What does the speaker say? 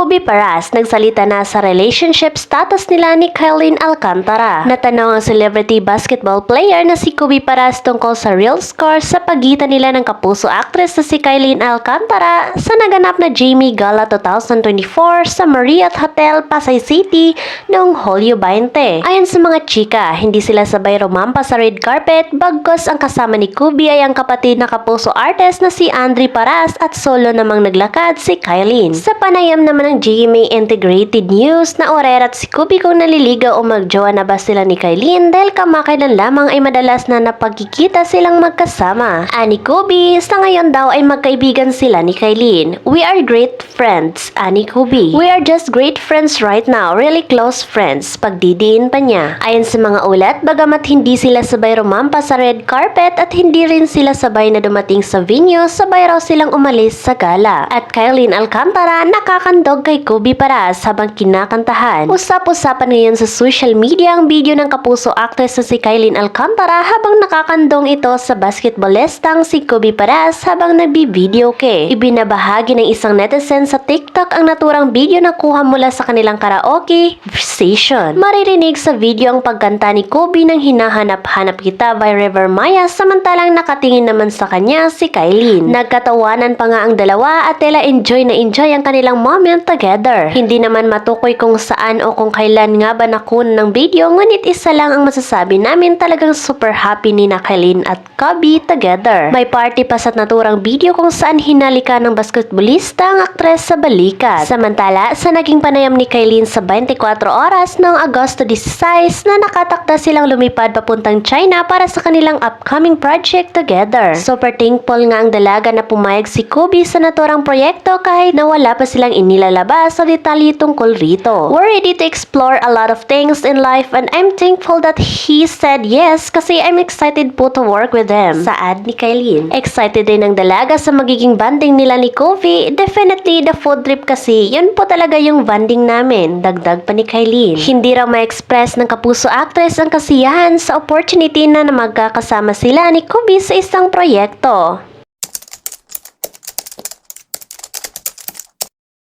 Kobe Paras nagsalita na sa relationship status nila ni Kylene Alcantara. Natanong ang celebrity basketball player na si Kobe Paras tungkol sa real score sa pagitan nila ng kapuso actress na si Kylene Alcantara sa naganap na Jamie Gala 2024 sa Marriott Hotel, Pasay City noong Hulyo 20. Ayon sa mga chika, hindi sila sabay rumampa sa red carpet bagkos ang kasama ni Kobe ay ang kapatid na kapuso artist na si Andre Paras at solo namang naglakad si Kylene. Sa panayam naman ng GMA Integrated News na orerat si Kobe kung naliligaw o magjowa na ba sila ni Kylene dahil kamakailan lamang ay madalas na napagkikita silang magkasama. Ani Kobe, sa ngayon daw ay magkaibigan sila ni Kylene. We are great friends, ani Kobe. We are just great friends right now, really close friends, pagdidiin pa niya. Ayon sa mga ulat, bagamat hindi sila sabay rumampa sa red carpet at hindi rin sila sabay na dumating sa venue, sabay raw silang umalis sa gala. At Kylene Alcantara nakakandog kay Kobe Paras habang kinakantahan. Usap-usapan ngayon sa social media ang video ng kapuso actress na si Kylene Alcantara habang nakakandong ito sa basketballistang si Kobe Paras habang nagbi-videoke. Ibinabahagi ng isang netizen sa TikTok ang naturang video na kuha mula sa kanilang karaoke session. Maririnig sa video ang pagkanta ni Kobe ng Hinahanap-hanap Kita by River Maya samantalang nakatingin naman sa kanya si Kylene. Nagkatawanan pa nga ang dalawa at tila enjoy na enjoy ang kanilang moment together. Hindi naman matukoy kung saan o kung kailan nga ba nakuha ng video, ngunit isa lang ang masasabi namin, talagang super happy ni Kylene at Kobe together. May party pa sa naturang video kung saan hinalika ng basketballista ang aktres sa balikat. Samantala, sa naging panayam ni Kylene sa 24 oras noong Agosto 16 na nakatakda silang lumipad papuntang China para sa kanilang upcoming project together. Super thankful nga ang dalaga na pumayag si Kobe sa naturang proyekto kahit na wala pa silang inilalabas sa detalye tungkol rito. We're ready to explore a lot of things in life and I'm thankful that he said yes kasi I'm excited po to work with him. Saad ni Kylene. Excited din ang dalaga sa magiging banding nila ni Kobe. Definitely the food trip kasi yun po talaga yung banding namin. Dagdag pa ni Kylene. Hindi raw ma-express ng kapuso actress ang kasiyahan sa opportunity na magkakasama sila ni Kobe sa isang proyekto.